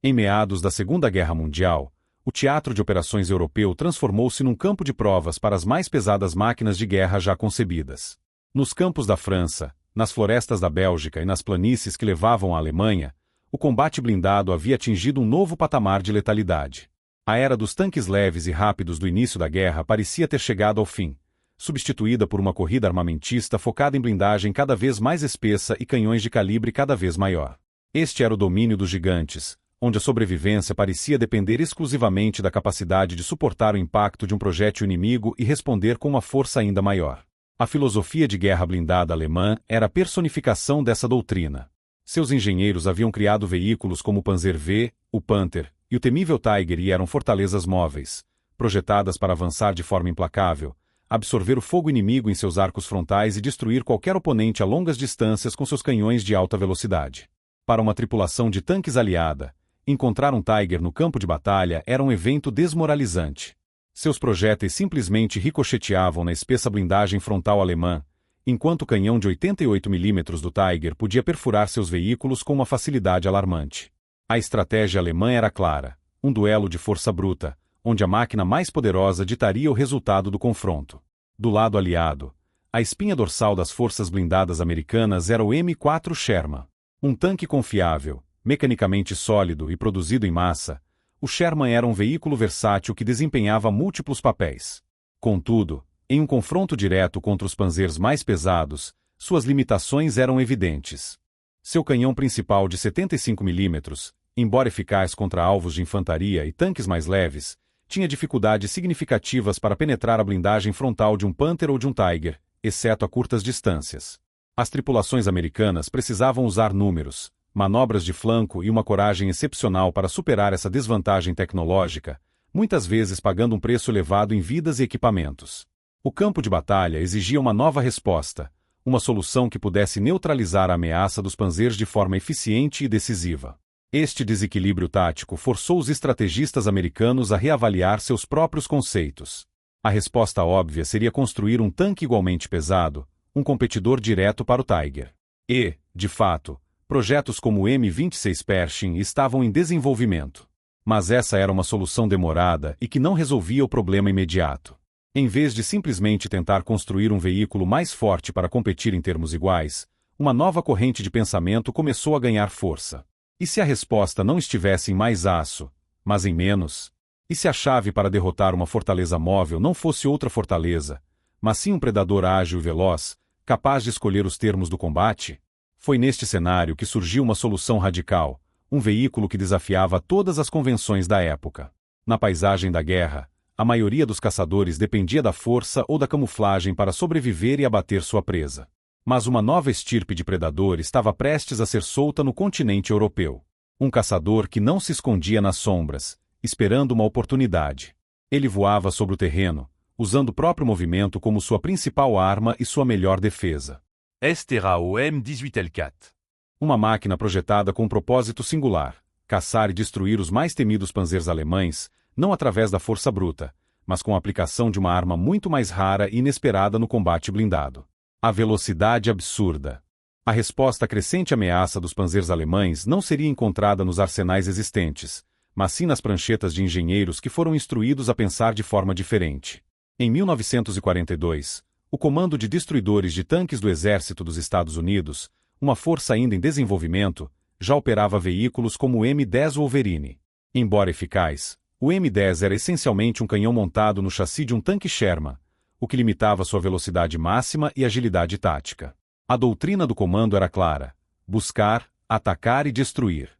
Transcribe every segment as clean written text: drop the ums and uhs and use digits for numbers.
Em meados da Segunda Guerra Mundial, o teatro de operações europeu transformou-se num campo de provas para as mais pesadas máquinas de guerra já concebidas. Nos campos da França, nas florestas da Bélgica e nas planícies que levavam à Alemanha, o combate blindado havia atingido um novo patamar de letalidade. A era dos tanques leves e rápidos do início da guerra parecia ter chegado ao fim, substituída por uma corrida armamentista focada em blindagem cada vez mais espessa e canhões de calibre cada vez maior. Este era o domínio dos gigantes, onde a sobrevivência parecia depender exclusivamente da capacidade de suportar o impacto de um projétil inimigo e responder com uma força ainda maior. A filosofia de guerra blindada alemã era a personificação dessa doutrina. Seus engenheiros haviam criado veículos como o Panzer V, o Panther e o temível Tiger e eram fortalezas móveis, projetadas para avançar de forma implacável, absorver o fogo inimigo em seus arcos frontais e destruir qualquer oponente a longas distâncias com seus canhões de alta velocidade. Para uma tripulação de tanques aliada, encontrar um Tiger no campo de batalha era um evento desmoralizante. Seus projéteis simplesmente ricocheteavam na espessa blindagem frontal alemã, enquanto o canhão de 88 mm do Tiger podia perfurar seus veículos com uma facilidade alarmante. A estratégia alemã era clara, um duelo de força bruta, onde a máquina mais poderosa ditaria o resultado do confronto. Do lado aliado, a espinha dorsal das forças blindadas americanas era o M4 Sherman. Um tanque confiável, mecanicamente sólido e produzido em massa, o Sherman era um veículo versátil que desempenhava múltiplos papéis. Contudo, em um confronto direto contra os panzers mais pesados, suas limitações eram evidentes. Seu canhão principal de 75 mm, embora eficaz contra alvos de infantaria e tanques mais leves, tinha dificuldades significativas para penetrar a blindagem frontal de um Panther ou de um Tiger, exceto a curtas distâncias. As tripulações americanas precisavam usar números, manobras de flanco e uma coragem excepcional para superar essa desvantagem tecnológica, muitas vezes pagando um preço elevado em vidas e equipamentos. O campo de batalha exigia uma nova resposta, uma solução que pudesse neutralizar a ameaça dos panzers de forma eficiente e decisiva. Este desequilíbrio tático forçou os estrategistas americanos a reavaliar seus próprios conceitos. A resposta óbvia seria construir um tanque igualmente pesado, um competidor direto para o Tiger. E, de fato, projetos como o M26 Pershing estavam em desenvolvimento. Mas essa era uma solução demorada e que não resolvia o problema imediato. Em vez de simplesmente tentar construir um veículo mais forte para competir em termos iguais, uma nova corrente de pensamento começou a ganhar força. E se a resposta não estivesse em mais aço, mas em menos? E se a chave para derrotar uma fortaleza móvel não fosse outra fortaleza, mas sim um predador ágil e veloz, capaz de escolher os termos do combate? Foi neste cenário que surgiu uma solução radical, um veículo que desafiava todas as convenções da época. Na paisagem da guerra, a maioria dos caçadores dependia da força ou da camuflagem para sobreviver e abater sua presa. Mas uma nova estirpe de predador estava prestes a ser solta no continente europeu. Um caçador que não se escondia nas sombras, esperando uma oportunidade. Ele voava sobre o terreno, usando o próprio movimento como sua principal arma e sua melhor defesa. Este era o M18L4. Uma máquina projetada com um propósito singular, caçar e destruir os mais temidos panzers alemães, não através da força bruta, mas com a aplicação de uma arma muito mais rara e inesperada no combate blindado. A velocidade absurda. A resposta à crescente ameaça dos panzers alemães não seria encontrada nos arsenais existentes, mas sim nas pranchetas de engenheiros que foram instruídos a pensar de forma diferente. Em 1942, o Comando de Destruidores de Tanques do Exército dos Estados Unidos, uma força ainda em desenvolvimento, já operava veículos como o M10 Wolverine. Embora eficaz, o M10 era essencialmente um canhão montado no chassi de um tanque Sherman, o que limitava sua velocidade máxima e agilidade tática. A doutrina do comando era clara: buscar, atacar e destruir.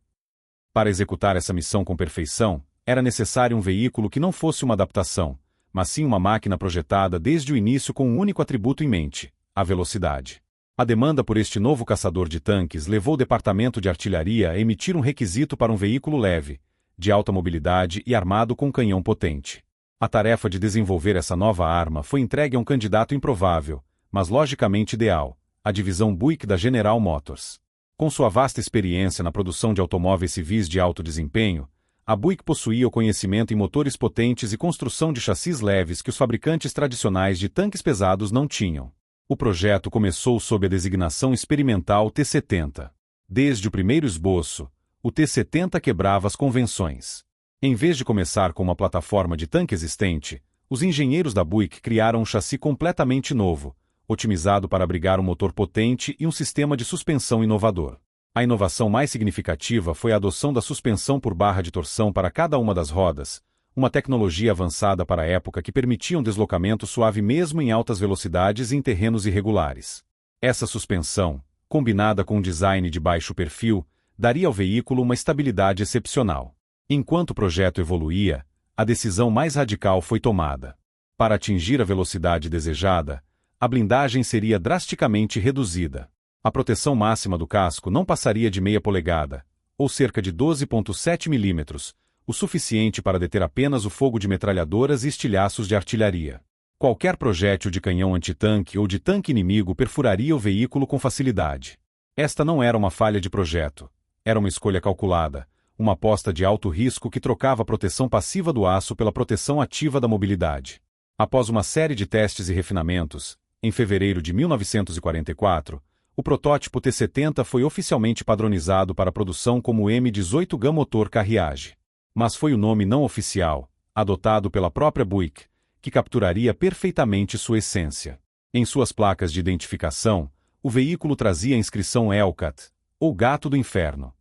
Para executar essa missão com perfeição, era necessário um veículo que não fosse uma adaptação, mas sim uma máquina projetada desde o início com um único atributo em mente: a velocidade. A demanda por este novo caçador de tanques levou o Departamento de Artilharia a emitir um requisito para um veículo leve, de alta mobilidade e armado com um canhão potente. A tarefa de desenvolver essa nova arma foi entregue a um candidato improvável, mas logicamente ideal: a divisão Buick da General Motors. Com sua vasta experiência na produção de automóveis civis de alto desempenho, a Buick possuía o conhecimento em motores potentes e construção de chassis leves que os fabricantes tradicionais de tanques pesados não tinham. O projeto começou sob a designação experimental T-70. Desde o primeiro esboço, o T-70 quebrava as convenções. Em vez de começar com uma plataforma de tanque existente, os engenheiros da Buick criaram um chassi completamente novo, otimizado para abrigar um motor potente e um sistema de suspensão inovador. A inovação mais significativa foi a adoção da suspensão por barra de torção para cada uma das rodas, uma tecnologia avançada para a época que permitia um deslocamento suave mesmo em altas velocidades e em terrenos irregulares. Essa suspensão, combinada com um design de baixo perfil, daria ao veículo uma estabilidade excepcional. Enquanto o projeto evoluía, a decisão mais radical foi tomada. Para atingir a velocidade desejada, a blindagem seria drasticamente reduzida. A proteção máxima do casco não passaria de meia polegada, ou cerca de 12,7 milímetros, o suficiente para deter apenas o fogo de metralhadoras e estilhaços de artilharia. Qualquer projétil de canhão antitanque ou de tanque inimigo perfuraria o veículo com facilidade. Esta não era uma falha de projeto. Era uma escolha calculada, uma aposta de alto risco que trocava a proteção passiva do aço pela proteção ativa da mobilidade. Após uma série de testes e refinamentos, em fevereiro de 1944, o protótipo T-70 foi oficialmente padronizado para a produção como M18 motor carriage. Mas foi o nome não oficial, adotado pela própria Buick, que capturaria perfeitamente sua essência. Em suas placas de identificação, o veículo trazia a inscrição Hellcat, ou Gato do Inferno.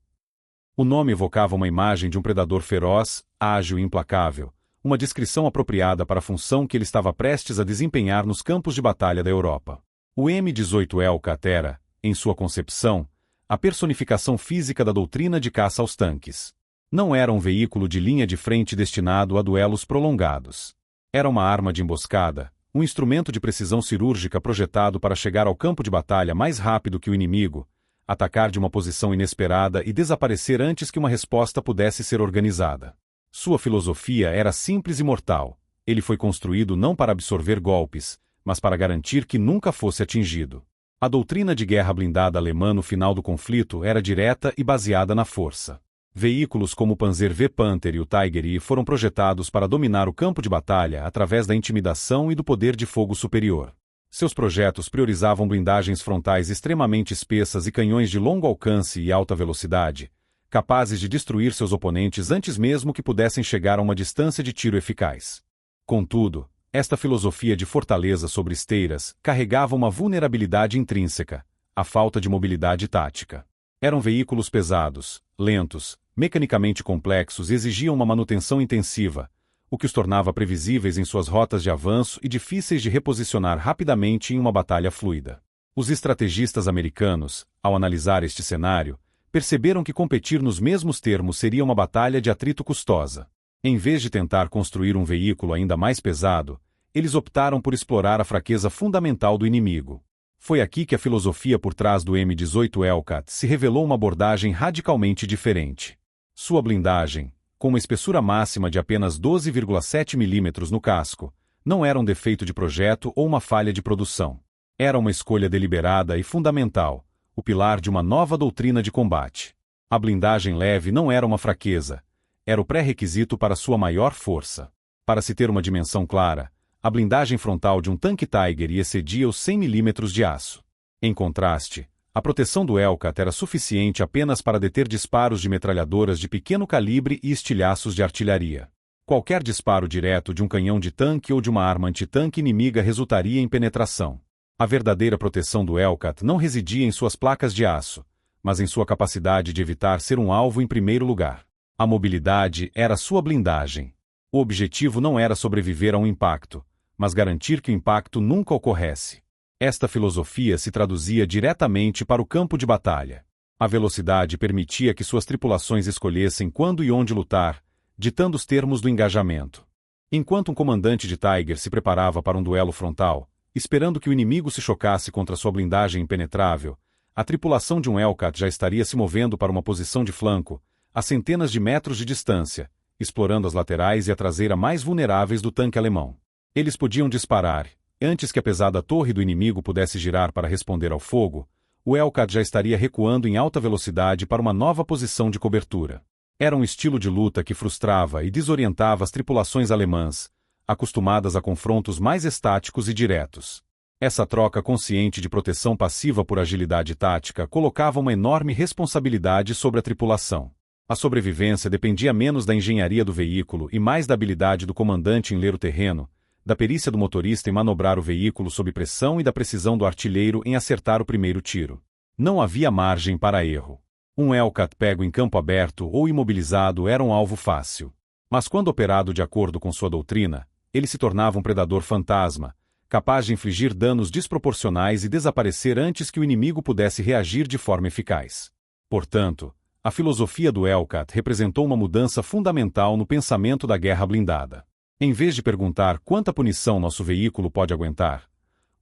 O nome evocava uma imagem de um predador feroz, ágil e implacável, uma descrição apropriada para a função que ele estava prestes a desempenhar nos campos de batalha da Europa. O M18 Hellcat era, em sua concepção, a personificação física da doutrina de caça aos tanques. Não era um veículo de linha de frente destinado a duelos prolongados. Era uma arma de emboscada, um instrumento de precisão cirúrgica projetado para chegar ao campo de batalha mais rápido que o inimigo, atacar de uma posição inesperada e desaparecer antes que uma resposta pudesse ser organizada. Sua filosofia era simples e mortal. Ele foi construído não para absorver golpes, mas para garantir que nunca fosse atingido. A doutrina de guerra blindada alemã no final do conflito era direta e baseada na força. Veículos como o Panzer V Panther e o Tiger I foram projetados para dominar o campo de batalha através da intimidação e do poder de fogo superior. Seus projetos priorizavam blindagens frontais extremamente espessas e canhões de longo alcance e alta velocidade, capazes de destruir seus oponentes antes mesmo que pudessem chegar a uma distância de tiro eficaz. Contudo, esta filosofia de fortaleza sobre esteiras carregava uma vulnerabilidade intrínseca, a falta de mobilidade tática. Eram veículos pesados, lentos, mecanicamente complexos e exigiam uma manutenção intensiva, o que os tornava previsíveis em suas rotas de avanço e difíceis de reposicionar rapidamente em uma batalha fluida. Os estrategistas americanos, ao analisar este cenário, perceberam que competir nos mesmos termos seria uma batalha de atrito custosa. Em vez de tentar construir um veículo ainda mais pesado, eles optaram por explorar a fraqueza fundamental do inimigo. Foi aqui que a filosofia por trás do M18 Hellcat se revelou uma abordagem radicalmente diferente. Sua blindagem, com uma espessura máxima de apenas 12,7 milímetros no casco, não era um defeito de projeto ou uma falha de produção. Era uma escolha deliberada e fundamental, o pilar de uma nova doutrina de combate. A blindagem leve não era uma fraqueza, era o pré-requisito para sua maior força. Para se ter uma dimensão clara, a blindagem frontal de um tanque Tiger excedia os 100 milímetros de aço. Em contraste, a proteção do Hellcat era suficiente apenas para deter disparos de metralhadoras de pequeno calibre e estilhaços de artilharia. Qualquer disparo direto de um canhão de tanque ou de uma arma antitanque inimiga resultaria em penetração. A verdadeira proteção do Hellcat não residia em suas placas de aço, mas em sua capacidade de evitar ser um alvo em primeiro lugar. A mobilidade era sua blindagem. O objetivo não era sobreviver a um impacto, mas garantir que o impacto nunca ocorresse. Esta filosofia se traduzia diretamente para o campo de batalha. A velocidade permitia que suas tripulações escolhessem quando e onde lutar, ditando os termos do engajamento. Enquanto um comandante de Tiger se preparava para um duelo frontal, esperando que o inimigo se chocasse contra sua blindagem impenetrável, a tripulação de um Hellcat já estaria se movendo para uma posição de flanco, a centenas de metros de distância, explorando as laterais e a traseira mais vulneráveis do tanque alemão. Eles podiam disparar. Antes que a pesada torre do inimigo pudesse girar para responder ao fogo, o Hellcat já estaria recuando em alta velocidade para uma nova posição de cobertura. Era um estilo de luta que frustrava e desorientava as tripulações alemãs, acostumadas a confrontos mais estáticos e diretos. Essa troca consciente de proteção passiva por agilidade tática colocava uma enorme responsabilidade sobre a tripulação. A sobrevivência dependia menos da engenharia do veículo e mais da habilidade do comandante em ler o terreno, da perícia do motorista em manobrar o veículo sob pressão e da precisão do artilheiro em acertar o primeiro tiro. Não havia margem para erro. Um Hellcat pego em campo aberto ou imobilizado era um alvo fácil. Mas quando operado de acordo com sua doutrina, ele se tornava um predador fantasma, capaz de infligir danos desproporcionais e desaparecer antes que o inimigo pudesse reagir de forma eficaz. Portanto, a filosofia do Hellcat representou uma mudança fundamental no pensamento da guerra blindada. Em vez de perguntar quanta punição nosso veículo pode aguentar,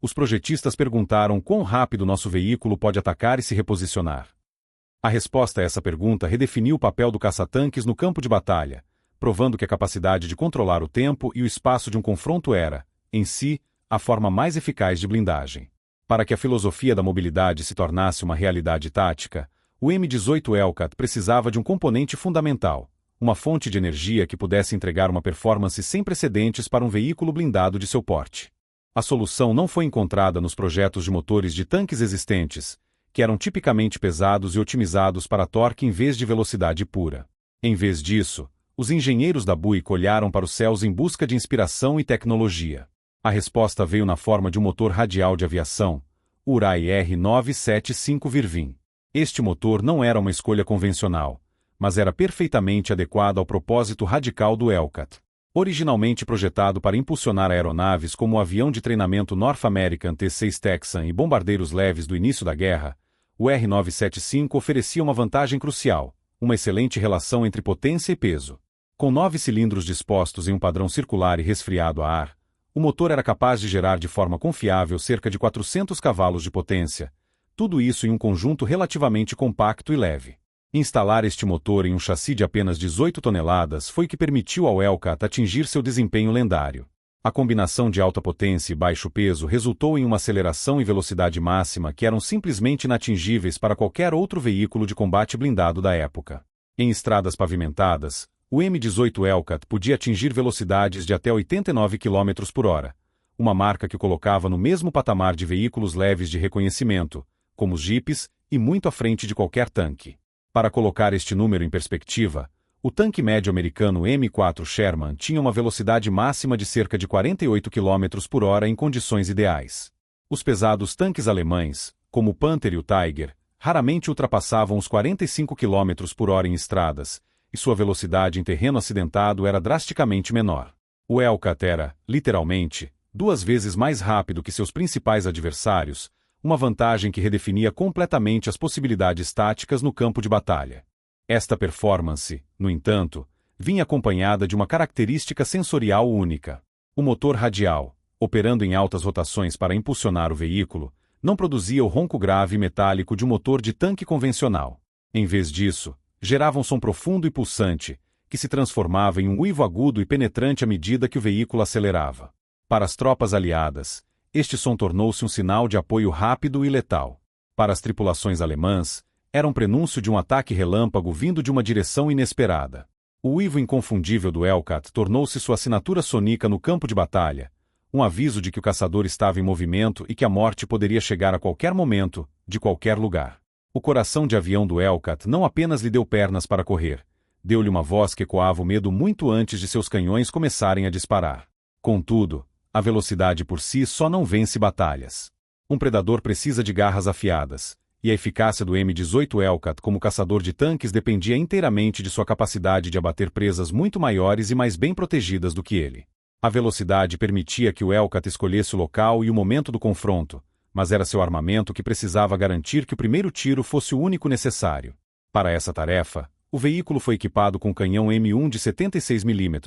os projetistas perguntaram quão rápido nosso veículo pode atacar e se reposicionar. A resposta a essa pergunta redefiniu o papel do caça-tanques no campo de batalha, provando que a capacidade de controlar o tempo e o espaço de um confronto era, em si, a forma mais eficaz de blindagem. Para que a filosofia da mobilidade se tornasse uma realidade tática, o M18 Hellcat precisava de um componente fundamental, uma fonte de energia que pudesse entregar uma performance sem precedentes para um veículo blindado de seu porte. A solução não foi encontrada nos projetos de motores de tanques existentes, que eram tipicamente pesados e otimizados para torque em vez de velocidade pura. Em vez disso, os engenheiros da Buick olharam para os céus em busca de inspiração e tecnologia. A resposta veio na forma de um motor radial de aviação, Urai R975 Virvin. Este motor não era uma escolha convencional, mas era perfeitamente adequado ao propósito radical do Hellcat. Originalmente projetado para impulsionar aeronaves como o avião de treinamento North American T-6 Texan e bombardeiros leves do início da guerra, o R975 oferecia uma vantagem crucial, uma excelente relação entre potência e peso. Com 9 cilindros dispostos em um padrão circular e resfriado a ar, o motor era capaz de gerar de forma confiável cerca de 400 cavalos de potência, tudo isso em um conjunto relativamente compacto e leve. Instalar este motor em um chassi de apenas 18 toneladas foi o que permitiu ao Hellcat atingir seu desempenho lendário. A combinação de alta potência e baixo peso resultou em uma aceleração e velocidade máxima que eram simplesmente inatingíveis para qualquer outro veículo de combate blindado da época. Em estradas pavimentadas, o M18 Hellcat podia atingir velocidades de até 89 km por hora, uma marca que o colocava no mesmo patamar de veículos leves de reconhecimento, como os jipes, e muito à frente de qualquer tanque. Para colocar este número em perspectiva, o tanque médio americano M4 Sherman tinha uma velocidade máxima de cerca de 48 km por hora em condições ideais. Os pesados tanques alemães, como o Panther e o Tiger, raramente ultrapassavam os 45 km por hora em estradas, e sua velocidade em terreno acidentado era drasticamente menor. O Hellcat era, literalmente, 2 vezes mais rápido que seus principais adversários, uma vantagem que redefinia completamente as possibilidades táticas no campo de batalha. Esta performance, no entanto, vinha acompanhada de uma característica sensorial única. O motor radial, operando em altas rotações para impulsionar o veículo, não produzia o ronco grave e metálico de um motor de tanque convencional. Em vez disso, gerava um som profundo e pulsante, que se transformava em um uivo agudo e penetrante à medida que o veículo acelerava. Para as tropas aliadas, este som tornou-se um sinal de apoio rápido e letal. Para as tripulações alemãs, era um prenúncio de um ataque relâmpago vindo de uma direção inesperada. O uivo inconfundível do Hellcat tornou-se sua assinatura sonica no campo de batalha, um aviso de que o caçador estava em movimento e que a morte poderia chegar a qualquer momento, de qualquer lugar. O coração de avião do Hellcat não apenas lhe deu pernas para correr, deu-lhe uma voz que ecoava o medo muito antes de seus canhões começarem a disparar. Contudo, a velocidade por si só não vence batalhas. Um predador precisa de garras afiadas, e a eficácia do M18 Hellcat como caçador de tanques dependia inteiramente de sua capacidade de abater presas muito maiores e mais bem protegidas do que ele. A velocidade permitia que o Hellcat escolhesse o local e o momento do confronto, mas era seu armamento que precisava garantir que o primeiro tiro fosse o único necessário. Para essa tarefa, o veículo foi equipado com canhão M1 de 76 mm,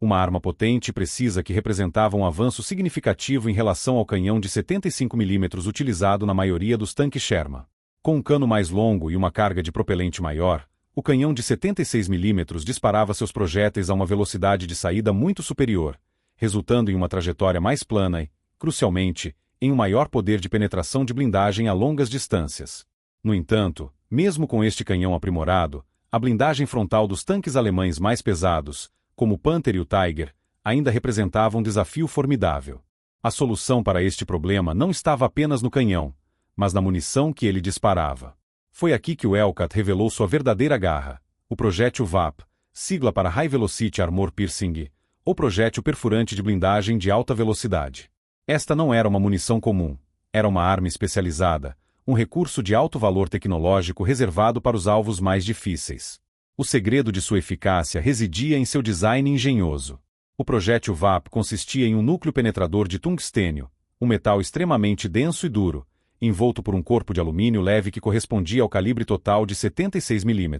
uma arma potente e precisa que representava um avanço significativo em relação ao canhão de 75 mm utilizado na maioria dos tanques Sherman. Com um cano mais longo e uma carga de propelente maior, o canhão de 76 mm disparava seus projéteis a uma velocidade de saída muito superior, resultando em uma trajetória mais plana e, crucialmente, em um maior poder de penetração de blindagem a longas distâncias. No entanto, mesmo com este canhão aprimorado, a blindagem frontal dos tanques alemães mais pesados, como o Panther e o Tiger, ainda representava um desafio formidável. A solução para este problema não estava apenas no canhão, mas na munição que ele disparava. Foi aqui que o Hellcat revelou sua verdadeira garra, o projétil VAP, sigla para High Velocity Armor Piercing, ou projétil perfurante de blindagem de alta velocidade. Esta não era uma munição comum, era uma arma especializada, um recurso de alto valor tecnológico reservado para os alvos mais difíceis. O segredo de sua eficácia residia em seu design engenhoso. O projétil VAP consistia em um núcleo penetrador de tungstênio, um metal extremamente denso e duro, envolto por um corpo de alumínio leve que correspondia ao calibre total de 76 mm.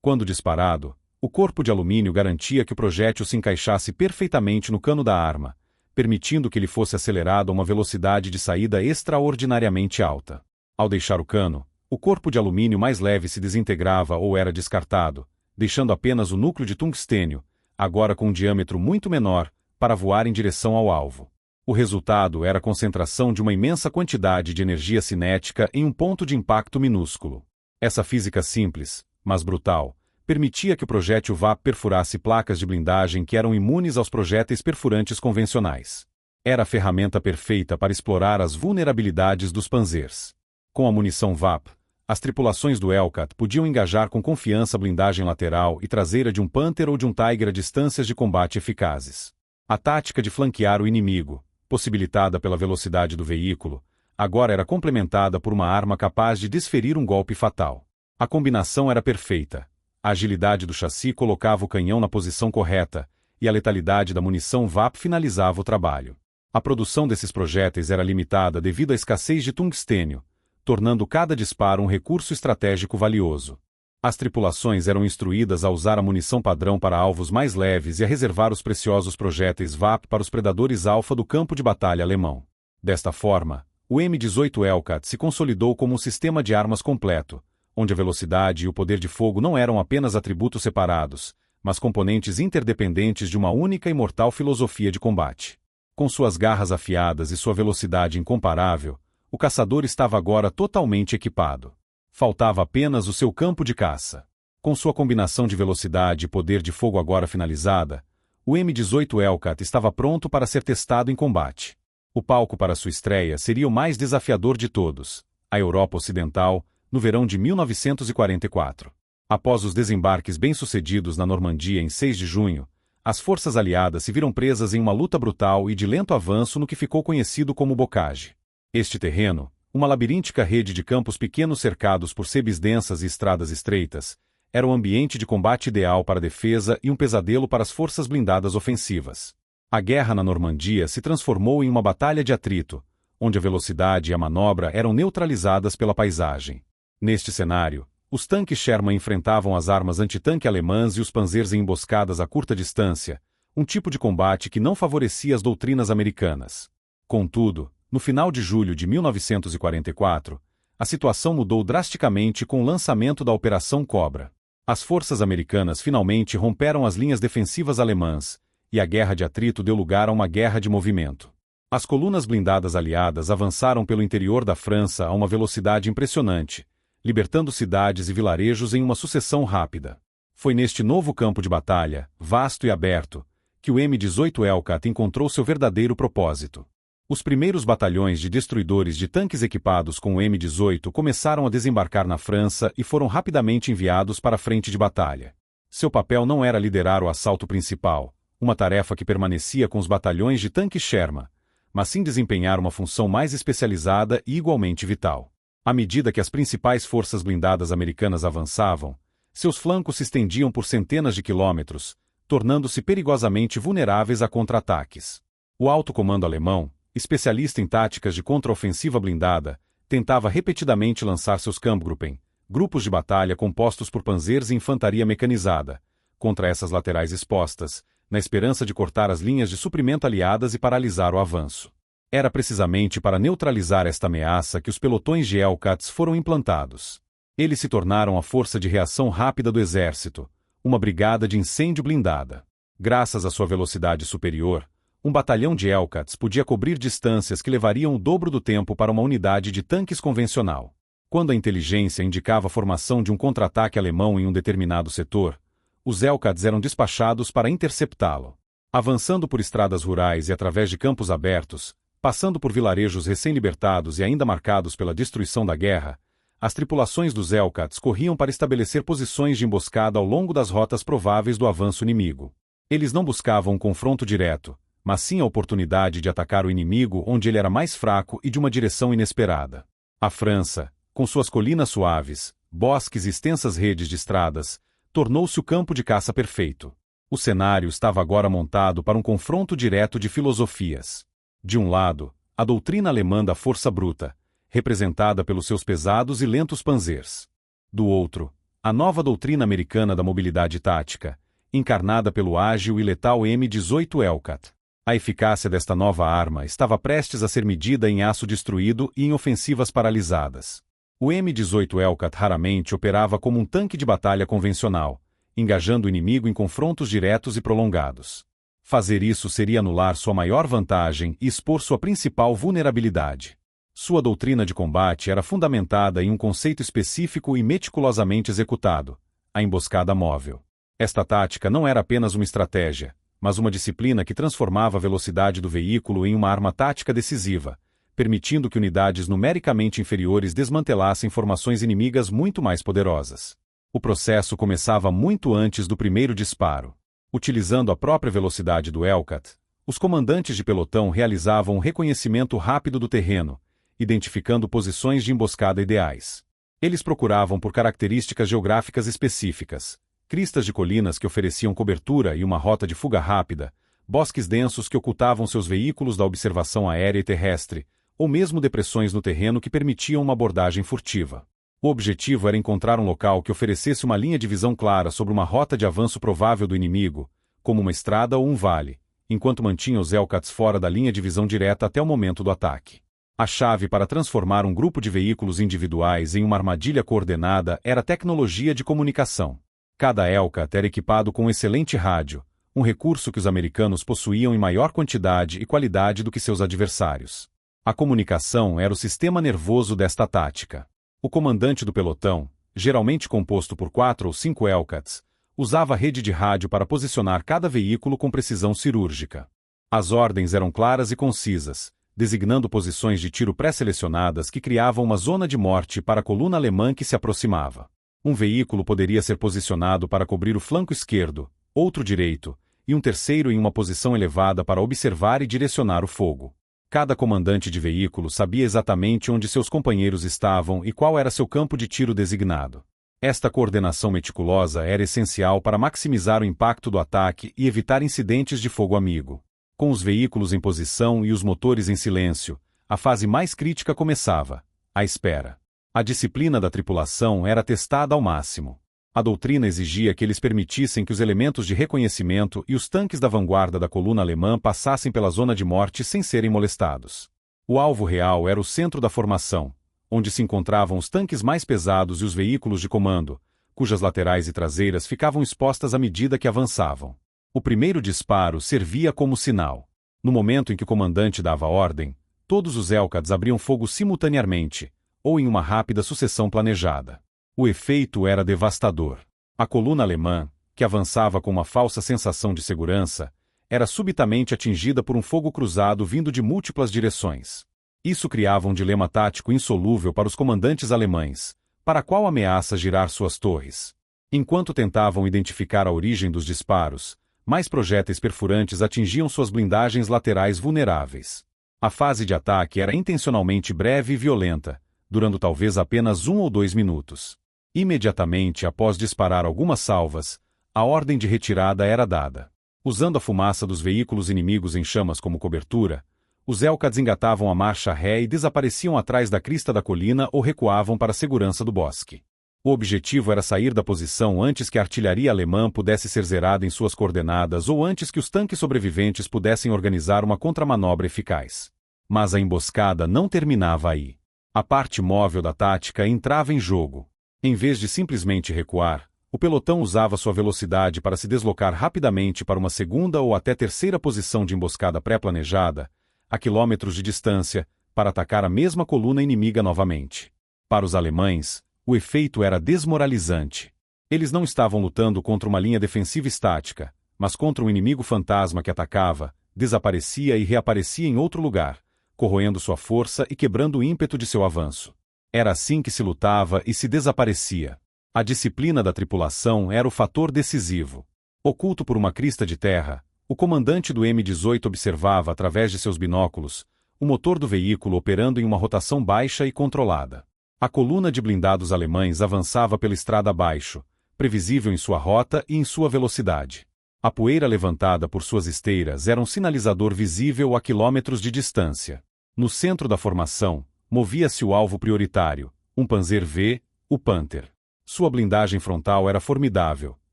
Quando disparado, o corpo de alumínio garantia que o projétil se encaixasse perfeitamente no cano da arma, permitindo que ele fosse acelerado a uma velocidade de saída extraordinariamente alta. Ao deixar o cano, o corpo de alumínio mais leve se desintegrava ou era descartado, deixando apenas o núcleo de tungstênio, agora com um diâmetro muito menor, para voar em direção ao alvo. O resultado era a concentração de uma imensa quantidade de energia cinética em um ponto de impacto minúsculo. Essa física simples, mas brutal, permitia que o projétil VAP perfurasse placas de blindagem que eram imunes aos projéteis perfurantes convencionais. Era a ferramenta perfeita para explorar as vulnerabilidades dos panzers. Com a munição VAP, as tripulações do Hellcat podiam engajar com confiança a blindagem lateral e traseira de um Panther ou de um Tiger a distâncias de combate eficazes. A tática de flanquear o inimigo, possibilitada pela velocidade do veículo, agora era complementada por uma arma capaz de desferir um golpe fatal. A combinação era perfeita. A agilidade do chassi colocava o canhão na posição correta, e a letalidade da munição VAP finalizava o trabalho. A produção desses projéteis era limitada devido à escassez de tungstênio, tornando cada disparo um recurso estratégico valioso. As tripulações eram instruídas a usar a munição padrão para alvos mais leves e a reservar os preciosos projéteis VAP para os predadores alfa do campo de batalha alemão. Desta forma, o M18 Hellcat se consolidou como um sistema de armas completo, onde a velocidade e o poder de fogo não eram apenas atributos separados, mas componentes interdependentes de uma única e mortal filosofia de combate. Com suas garras afiadas e sua velocidade incomparável, o caçador estava agora totalmente equipado. Faltava apenas o seu campo de caça. Com sua combinação de velocidade e poder de fogo agora finalizada, o M18 Hellcat estava pronto para ser testado em combate. O palco para sua estreia seria o mais desafiador de todos, a Europa Ocidental, no verão de 1944. Após os desembarques bem-sucedidos na Normandia em 6 de junho, as forças aliadas se viram presas em uma luta brutal e de lento avanço no que ficou conhecido como Bocage. Este terreno, uma labiríntica rede de campos pequenos cercados por sebes densas e estradas estreitas, era o ambiente de combate ideal para a defesa e um pesadelo para as forças blindadas ofensivas. A guerra na Normandia se transformou em uma batalha de atrito, onde a velocidade e a manobra eram neutralizadas pela paisagem. Neste cenário, os tanques Sherman enfrentavam as armas antitanque alemãs e os panzers em emboscadas a curta distância, um tipo de combate que não favorecia as doutrinas americanas. Contudo, no final de julho de 1944, a situação mudou drasticamente com o lançamento da Operação Cobra. As forças americanas finalmente romperam as linhas defensivas alemãs, e a guerra de atrito deu lugar a uma guerra de movimento. As colunas blindadas aliadas avançaram pelo interior da França a uma velocidade impressionante, libertando cidades e vilarejos em uma sucessão rápida. Foi neste novo campo de batalha, vasto e aberto, que o M18 Hellcat encontrou seu verdadeiro propósito. Os primeiros batalhões de destruidores de tanques equipados com o M18 começaram a desembarcar na França e foram rapidamente enviados para a frente de batalha. Seu papel não era liderar o assalto principal, uma tarefa que permanecia com os batalhões de tanques Sherman, mas sim desempenhar uma função mais especializada e igualmente vital. À medida que as principais forças blindadas americanas avançavam, seus flancos se estendiam por centenas de quilômetros, tornando-se perigosamente vulneráveis a contra-ataques. O alto comando alemão, especialista em táticas de contraofensiva blindada, tentava repetidamente lançar seus Kampfgruppen, grupos de batalha compostos por panzers e infantaria mecanizada, contra essas laterais expostas, na esperança de cortar as linhas de suprimento aliadas e paralisar o avanço. Era precisamente para neutralizar esta ameaça que os pelotões de Hellcats foram implantados. Eles se tornaram a força de reação rápida do exército, uma brigada de incêndio blindada. Graças à sua velocidade superior, um batalhão de Hellcats podia cobrir distâncias que levariam o dobro do tempo para uma unidade de tanques convencional. Quando a inteligência indicava a formação de um contra-ataque alemão em um determinado setor, os Hellcats eram despachados para interceptá-lo. Avançando por estradas rurais e através de campos abertos, passando por vilarejos recém-libertados e ainda marcados pela destruição da guerra, as tripulações dos Hellcats corriam para estabelecer posições de emboscada ao longo das rotas prováveis do avanço inimigo. Eles não buscavam um confronto direto, mas sim a oportunidade de atacar o inimigo onde ele era mais fraco e de uma direção inesperada. A França, com suas colinas suaves, bosques e extensas redes de estradas, tornou-se o campo de caça perfeito. O cenário estava agora montado para um confronto direto de filosofias. De um lado, a doutrina alemã da força bruta, representada pelos seus pesados e lentos panzers. Do outro, a nova doutrina americana da mobilidade tática, encarnada pelo ágil e letal M18 Hellcat. A eficácia desta nova arma estava prestes a ser medida em aço destruído e em ofensivas paralisadas. O M18 Hellcat raramente operava como um tanque de batalha convencional, engajando o inimigo em confrontos diretos e prolongados. Fazer isso seria anular sua maior vantagem e expor sua principal vulnerabilidade. Sua doutrina de combate era fundamentada em um conceito específico e meticulosamente executado: a emboscada móvel. Esta tática não era apenas uma estratégia, mas uma disciplina que transformava a velocidade do veículo em uma arma tática decisiva, permitindo que unidades numericamente inferiores desmantelassem formações inimigas muito mais poderosas. O processo começava muito antes do primeiro disparo. Utilizando a própria velocidade do Hellcat, os comandantes de pelotão realizavam um reconhecimento rápido do terreno, identificando posições de emboscada ideais. Eles procuravam por características geográficas específicas: cristas de colinas que ofereciam cobertura e uma rota de fuga rápida, bosques densos que ocultavam seus veículos da observação aérea e terrestre, ou mesmo depressões no terreno que permitiam uma abordagem furtiva. O objetivo era encontrar um local que oferecesse uma linha de visão clara sobre uma rota de avanço provável do inimigo, como uma estrada ou um vale, enquanto mantinha os Hellcats fora da linha de visão direta até o momento do ataque. A chave para transformar um grupo de veículos individuais em uma armadilha coordenada era a tecnologia de comunicação. Cada Hellcat era equipado com um excelente rádio, um recurso que os americanos possuíam em maior quantidade e qualidade do que seus adversários. A comunicação era o sistema nervoso desta tática. O comandante do pelotão, geralmente composto por 4 ou 5 Hellcats, usava a rede de rádio para posicionar cada veículo com precisão cirúrgica. As ordens eram claras e concisas, designando posições de tiro pré-selecionadas que criavam uma zona de morte para a coluna alemã que se aproximava. Um veículo poderia ser posicionado para cobrir o flanco esquerdo, outro direito, e um terceiro em uma posição elevada para observar e direcionar o fogo. Cada comandante de veículo sabia exatamente onde seus companheiros estavam e qual era seu campo de tiro designado. Esta coordenação meticulosa era essencial para maximizar o impacto do ataque e evitar incidentes de fogo amigo. Com os veículos em posição e os motores em silêncio, a fase mais crítica começava: a espera. A disciplina da tripulação era testada ao máximo. A doutrina exigia que eles permitissem que os elementos de reconhecimento e os tanques da vanguarda da coluna alemã passassem pela zona de morte sem serem molestados. O alvo real era o centro da formação, onde se encontravam os tanques mais pesados e os veículos de comando, cujas laterais e traseiras ficavam expostas à medida que avançavam. O primeiro disparo servia como sinal. No momento em que o comandante dava ordem, todos os Hellcats abriam fogo simultaneamente, ou em uma rápida sucessão planejada. O efeito era devastador. A coluna alemã, que avançava com uma falsa sensação de segurança, era subitamente atingida por um fogo cruzado vindo de múltiplas direções. Isso criava um dilema tático insolúvel para os comandantes alemães: para qual ameaça girar suas torres? Enquanto tentavam identificar a origem dos disparos, mais projéteis perfurantes atingiam suas blindagens laterais vulneráveis. A fase de ataque era intencionalmente breve e violenta, durando talvez apenas 1 ou 2 minutos. Imediatamente após disparar algumas salvas, a ordem de retirada era dada. Usando a fumaça dos veículos inimigos em chamas como cobertura, os Hellcats engatavam a marcha ré e desapareciam atrás da crista da colina ou recuavam para a segurança do bosque. O objetivo era sair da posição antes que a artilharia alemã pudesse ser zerada em suas coordenadas ou antes que os tanques sobreviventes pudessem organizar uma contramanobra eficaz. Mas a emboscada não terminava aí. A parte móvel da tática entrava em jogo. Em vez de simplesmente recuar, o pelotão usava sua velocidade para se deslocar rapidamente para uma segunda ou até terceira posição de emboscada pré-planejada, a quilômetros de distância, para atacar a mesma coluna inimiga novamente. Para os alemães, o efeito era desmoralizante. Eles não estavam lutando contra uma linha defensiva estática, mas contra um inimigo fantasma que atacava, desaparecia e reaparecia em outro lugar, corroendo sua força e quebrando o ímpeto de seu avanço. Era assim que se lutava e se desaparecia. A disciplina da tripulação era o fator decisivo. Oculto por uma crista de terra, o comandante do M-18 observava através de seus binóculos o motor do veículo operando em uma rotação baixa e controlada. A coluna de blindados alemães avançava pela estrada abaixo, previsível em sua rota e em sua velocidade. A poeira levantada por suas esteiras era um sinalizador visível a quilômetros de distância. No centro da formação, movia-se o alvo prioritário, um Panzer V, o Panther. Sua blindagem frontal era formidável,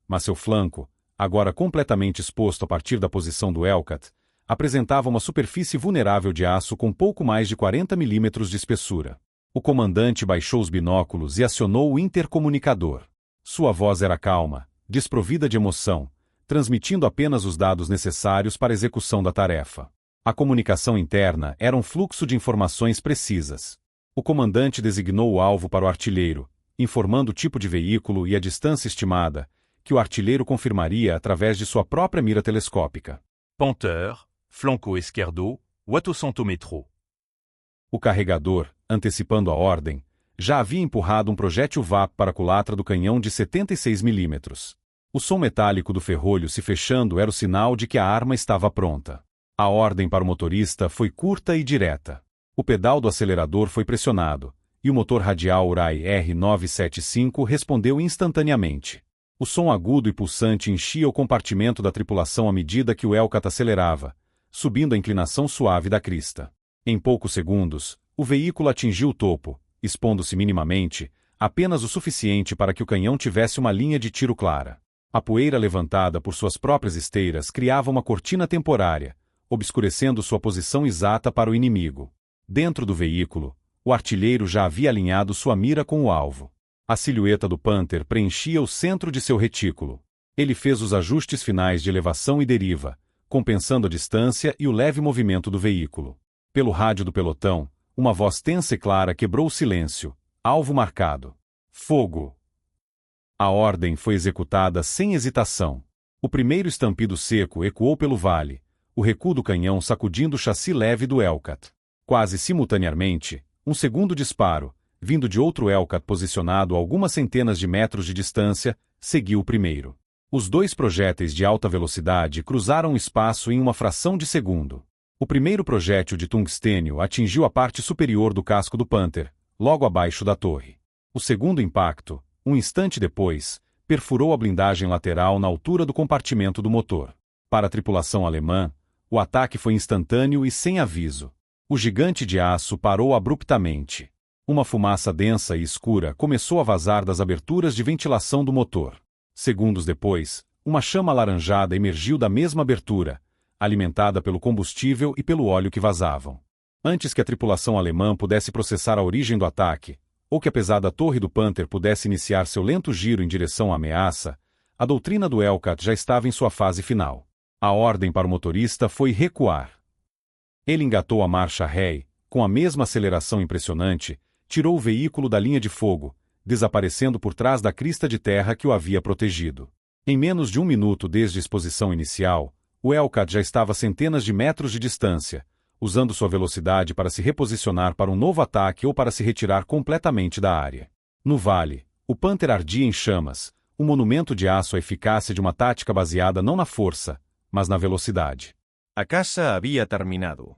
mas seu flanco, agora completamente exposto a partir da posição do Hellcat, apresentava uma superfície vulnerável de aço com pouco mais de 40 milímetros de espessura. O comandante baixou os binóculos e acionou o intercomunicador. Sua voz era calma, desprovida de emoção, transmitindo apenas os dados necessários para a execução da tarefa. A comunicação interna era um fluxo de informações precisas. O comandante designou o alvo para o artilheiro, informando o tipo de veículo e a distância estimada, que o artilheiro confirmaria através de sua própria mira telescópica. Panther, flanco esquerdo, Wattocentométro. O carregador, antecipando a ordem, já havia empurrado um projétil VAP para a culatra do canhão de 76 mm. O som metálico do ferrolho se fechando era o sinal de que a arma estava pronta. A ordem para o motorista foi curta e direta. O pedal do acelerador foi pressionado, e o motor radial Urai R975 respondeu instantaneamente. O som agudo e pulsante enchia o compartimento da tripulação à medida que o Hellcat acelerava, subindo a inclinação suave da crista. Em poucos segundos, o veículo atingiu o topo, expondo-se minimamente, apenas o suficiente para que o canhão tivesse uma linha de tiro clara. A poeira levantada por suas próprias esteiras criava uma cortina temporária, obscurecendo sua posição exata para o inimigo. Dentro do veículo, o artilheiro já havia alinhado sua mira com o alvo. A silhueta do Panther preenchia o centro de seu retículo. Ele fez os ajustes finais de elevação e deriva, compensando a distância e o leve movimento do veículo. Pelo rádio do pelotão, uma voz tensa e clara quebrou o silêncio. Alvo marcado. Fogo! A ordem foi executada sem hesitação. O primeiro estampido seco ecoou pelo vale, o recuo do canhão sacudindo o chassi leve do Hellcat. Quase simultaneamente, um segundo disparo, vindo de outro Hellcat posicionado a algumas centenas de metros de distância, seguiu o primeiro. Os dois projéteis de alta velocidade cruzaram o espaço em uma fração de segundo. O primeiro projétil de tungstênio atingiu a parte superior do casco do Panther, logo abaixo da torre. O segundo impacto, um instante depois, perfurou a blindagem lateral na altura do compartimento do motor. Para a tripulação alemã, o ataque foi instantâneo e sem aviso. O gigante de aço parou abruptamente. Uma fumaça densa e escura começou a vazar das aberturas de ventilação do motor. Segundos depois, uma chama alaranjada emergiu da mesma abertura, alimentada pelo combustível e pelo óleo que vazavam. Antes que a tripulação alemã pudesse processar a origem do ataque, ou que a pesada torre do Panther pudesse iniciar seu lento giro em direção à ameaça, a doutrina do Hellcat já estava em sua fase final. A ordem para o motorista foi recuar. Ele engatou a marcha ré, com a mesma aceleração impressionante, tirou o veículo da linha de fogo, desaparecendo por trás da crista de terra que o havia protegido. Em menos de um minuto desde a exposição inicial, o Hellcat já estava a centenas de metros de distância, usando sua velocidade para se reposicionar para um novo ataque ou para se retirar completamente da área. No vale, o Panther ardia em chamas, um monumento de aço à eficácia de uma tática baseada não na força, mas na velocidade. A caça havia terminado.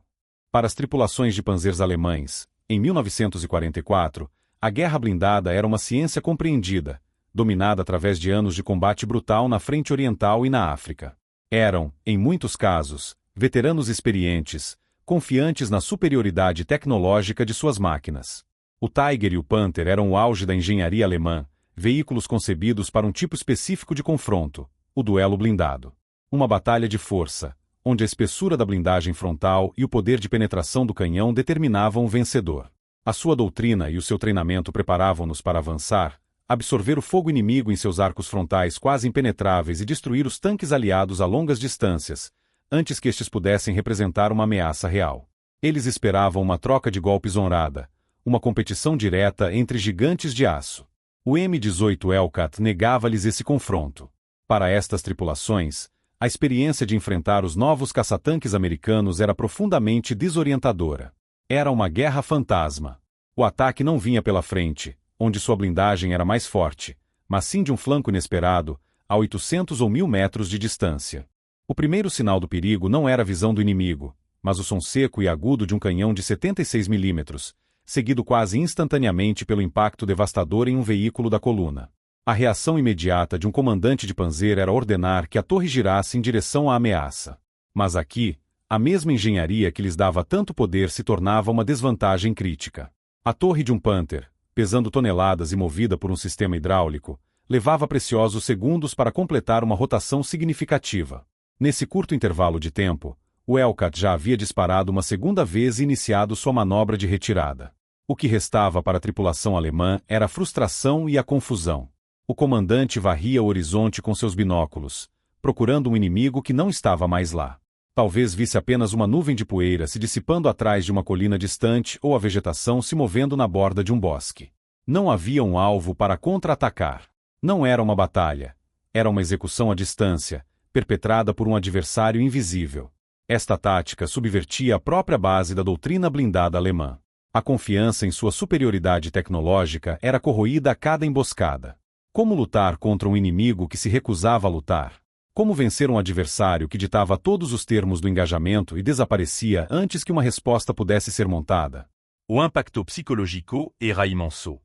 Para as tripulações de panzers alemães, em 1944, a guerra blindada era uma ciência compreendida, dominada através de anos de combate brutal na frente oriental e na África. Eram, em muitos casos, veteranos experientes, confiantes na superioridade tecnológica de suas máquinas. O Tiger e o Panther eram o auge da engenharia alemã, veículos concebidos para um tipo específico de confronto, o duelo blindado. Uma batalha de força, onde a espessura da blindagem frontal e o poder de penetração do canhão determinavam o vencedor. A sua doutrina e o seu treinamento preparavam-nos para avançar, absorver o fogo inimigo em seus arcos frontais quase impenetráveis e destruir os tanques aliados a longas distâncias, antes que estes pudessem representar uma ameaça real. Eles esperavam uma troca de golpes honrada, uma competição direta entre gigantes de aço. O M-18 Hellcat negava-lhes esse confronto. Para estas tripulações, a experiência de enfrentar os novos caçatanques americanos era profundamente desorientadora. Era uma guerra fantasma. O ataque não vinha pela frente, onde sua blindagem era mais forte, mas sim de um flanco inesperado, a 800 ou 1000 metros de distância. O primeiro sinal do perigo não era a visão do inimigo, mas o som seco e agudo de um canhão de 76 milímetros, seguido quase instantaneamente pelo impacto devastador em um veículo da coluna. A reação imediata de um comandante de panzer era ordenar que a torre girasse em direção à ameaça. Mas aqui, a mesma engenharia que lhes dava tanto poder se tornava uma desvantagem crítica. A torre de um Panther, pesando toneladas e movida por um sistema hidráulico, levava preciosos segundos para completar uma rotação significativa. Nesse curto intervalo de tempo, o Hellcat já havia disparado uma segunda vez e iniciado sua manobra de retirada. O que restava para a tripulação alemã era a frustração e a confusão. O comandante varria o horizonte com seus binóculos, procurando um inimigo que não estava mais lá. Talvez visse apenas uma nuvem de poeira se dissipando atrás de uma colina distante ou a vegetação se movendo na borda de um bosque. Não havia um alvo para contra-atacar. Não era uma batalha. Era uma execução à distância, perpetrada por um adversário invisível. Esta tática subvertia a própria base da doutrina blindada alemã. A confiança em sua superioridade tecnológica era corroída a cada emboscada. Como lutar contra um inimigo que se recusava a lutar? Como vencer um adversário que ditava todos os termos do engajamento e desaparecia antes que uma resposta pudesse ser montada? O impacto psicológico era imenso.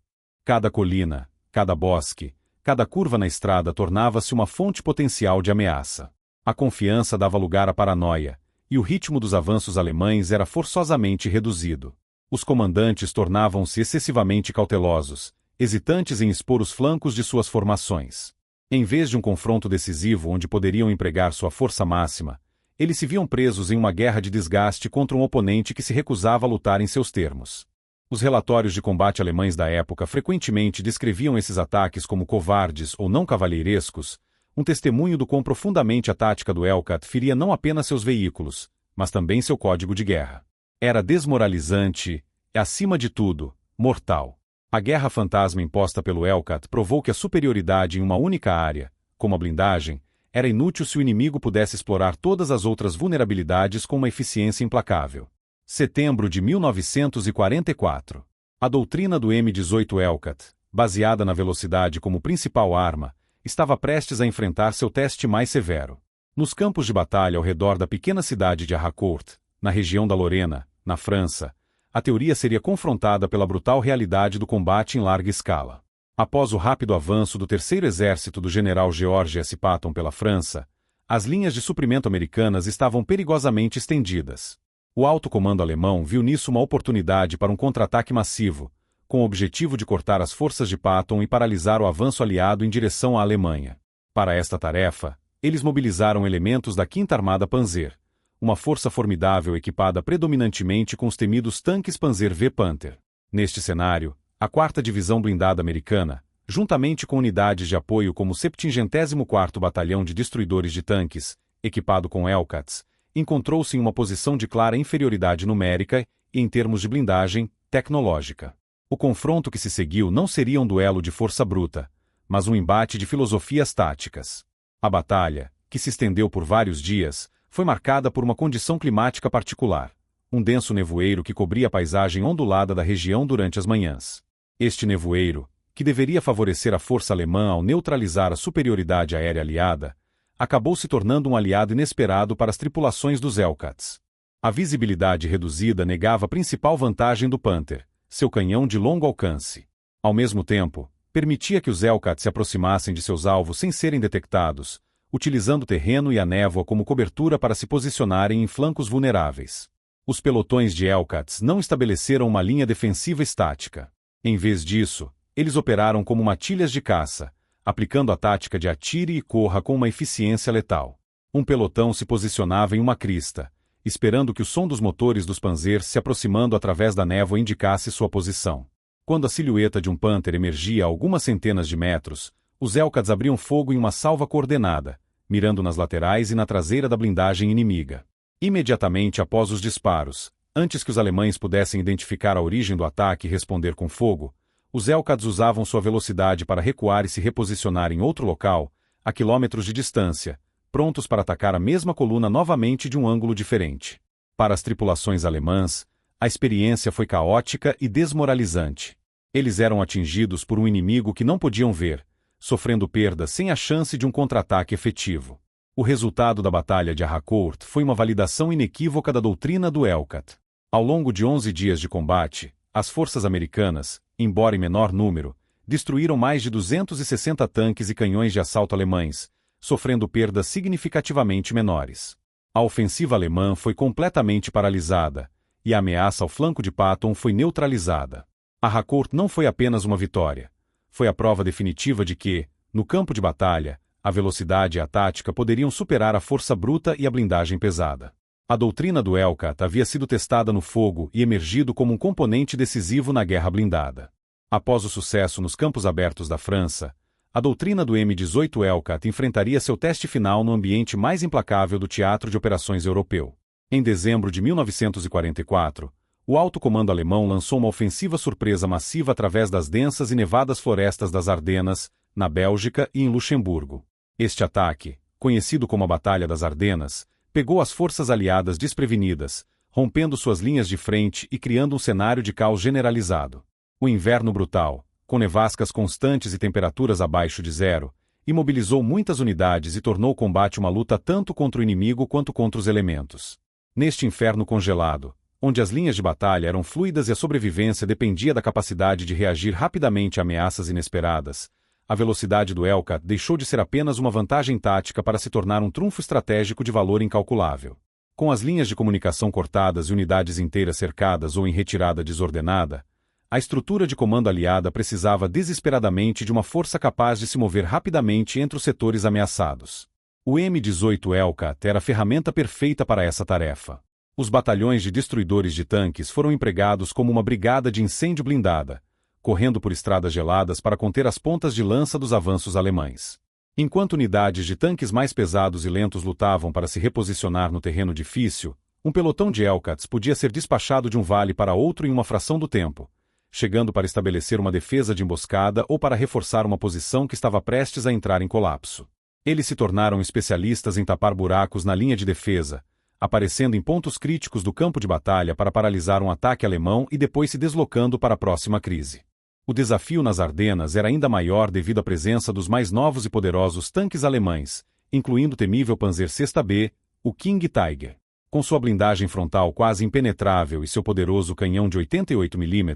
Cada colina, cada bosque, cada curva na estrada tornava-se uma fonte potencial de ameaça. A confiança dava lugar à paranoia, e o ritmo dos avanços alemães era forçosamente reduzido. Os comandantes tornavam-se excessivamente cautelosos, hesitantes em expor os flancos de suas formações. Em vez de um confronto decisivo onde poderiam empregar sua força máxima, eles se viam presos em uma guerra de desgaste contra um oponente que se recusava a lutar em seus termos. Os relatórios de combate alemães da época frequentemente descreviam esses ataques como covardes ou não cavalheirescos, um testemunho do quão profundamente a tática do Hellcat feria não apenas seus veículos, mas também seu código de guerra. Era desmoralizante e, acima de tudo, mortal. A guerra fantasma imposta pelo Hellcat provou que a superioridade em uma única área, como a blindagem, era inútil se o inimigo pudesse explorar todas as outras vulnerabilidades com uma eficiência implacável. Setembro de 1944. A doutrina do M18 Hellcat, baseada na velocidade como principal arma, estava prestes a enfrentar seu teste mais severo. Nos campos de batalha ao redor da pequena cidade de Harcourt, na região da Lorena, na França, a teoria seria confrontada pela brutal realidade do combate em larga escala. Após o rápido avanço do terceiro exército do general George S. Patton pela França, as linhas de suprimento americanas estavam perigosamente estendidas. O alto comando alemão viu nisso uma oportunidade para um contra-ataque massivo, com o objetivo de cortar as forças de Patton e paralisar o avanço aliado em direção à Alemanha. Para esta tarefa, eles mobilizaram elementos da 5ª Armada Panzer, uma força formidável equipada predominantemente com os temidos tanques Panzer V Panther. Neste cenário, a 4ª Divisão Blindada Americana, juntamente com unidades de apoio como o 74º Batalhão de Destruidores de Tanques, equipado com Hellcats, encontrou-se em uma posição de clara inferioridade numérica e em termos de blindagem tecnológica. O confronto que se seguiu não seria um duelo de força bruta, mas um embate de filosofias táticas. A batalha, que se estendeu por vários dias, foi marcada por uma condição climática particular, um denso nevoeiro que cobria a paisagem ondulada da região durante as manhãs. Este nevoeiro, que deveria favorecer a força alemã ao neutralizar a superioridade aérea aliada, acabou se tornando um aliado inesperado para as tripulações dos Hellcats. A visibilidade reduzida negava a principal vantagem do Panther, seu canhão de longo alcance. Ao mesmo tempo, permitia que os Hellcats se aproximassem de seus alvos sem serem detectados, utilizando o terreno e a névoa como cobertura para se posicionarem em flancos vulneráveis. Os pelotões de Hellcats não estabeleceram uma linha defensiva estática. Em vez disso, eles operaram como matilhas de caça, aplicando a tática de atire e corra com uma eficiência letal. Um pelotão se posicionava em uma crista, esperando que o som dos motores dos Panzers se aproximando através da névoa indicasse sua posição. Quando a silhueta de um Panther emergia a algumas centenas de metros, os Hellcats abriam fogo em uma salva coordenada, mirando nas laterais e na traseira da blindagem inimiga. Imediatamente após os disparos, antes que os alemães pudessem identificar a origem do ataque e responder com fogo, os Hellcats usavam sua velocidade para recuar e se reposicionar em outro local, a quilômetros de distância, prontos para atacar a mesma coluna novamente de um ângulo diferente. Para as tripulações alemãs, A experiência foi caótica e desmoralizante. Eles eram atingidos por um inimigo que não podiam ver, sofrendo perdas sem a chance de um contra-ataque efetivo. O resultado da Batalha de Harcourt foi uma validação inequívoca da doutrina do Elcat. Ao longo de 11 dias de combate, as forças americanas, embora em menor número, destruíram mais de 260 tanques e canhões de assalto alemães, sofrendo perdas significativamente menores. A ofensiva alemã foi completamente paralisada, e a ameaça ao flanco de Patton foi neutralizada. A Harcourt não foi apenas uma vitória. Foi a prova definitiva de que, no campo de batalha, a velocidade e a tática poderiam superar a força bruta e a blindagem pesada. A doutrina do Elcat havia sido testada no fogo e emergido como um componente decisivo na guerra blindada. Após o sucesso nos campos abertos da França, a doutrina do M18 Elcat enfrentaria seu teste final no ambiente mais implacável do teatro de operações europeu. Em dezembro de 1944, o alto comando alemão lançou uma ofensiva surpresa massiva através das densas e nevadas florestas das Ardenas, na Bélgica e em Luxemburgo. Este ataque, conhecido como a Batalha das Ardenas, pegou as forças aliadas desprevenidas, rompendo suas linhas de frente e criando um cenário de caos generalizado. O inverno brutal, com nevascas constantes e temperaturas abaixo de zero, imobilizou muitas unidades e tornou o combate uma luta tanto contra o inimigo quanto contra os elementos. Neste inferno congelado, onde as linhas de batalha eram fluidas e a sobrevivência dependia da capacidade de reagir rapidamente a ameaças inesperadas, a velocidade do Elcat deixou de ser apenas uma vantagem tática para se tornar um trunfo estratégico de valor incalculável. Com as linhas de comunicação cortadas e unidades inteiras cercadas ou em retirada desordenada, a estrutura de comando aliada precisava desesperadamente de uma força capaz de se mover rapidamente entre os setores ameaçados. O M18 Elcat era a ferramenta perfeita para essa tarefa. Os batalhões de destruidores de tanques foram empregados como uma brigada de incêndio blindada, correndo por estradas geladas para conter as pontas de lança dos avanços alemães. Enquanto unidades de tanques mais pesados e lentos lutavam para se reposicionar no terreno difícil, um pelotão de Elcats podia ser despachado de um vale para outro em uma fração do tempo, chegando para estabelecer uma defesa de emboscada ou para reforçar uma posição que estava prestes a entrar em colapso. Eles se tornaram especialistas em tapar buracos na linha de defesa, aparecendo em pontos críticos do campo de batalha para paralisar um ataque alemão e depois se deslocando para a próxima crise. O desafio nas Ardenas era ainda maior devido à presença dos mais novos e poderosos tanques alemães, incluindo o temível Panzer VI-B, o King Tiger. Com sua blindagem frontal quase impenetrável e seu poderoso canhão de 88 mm,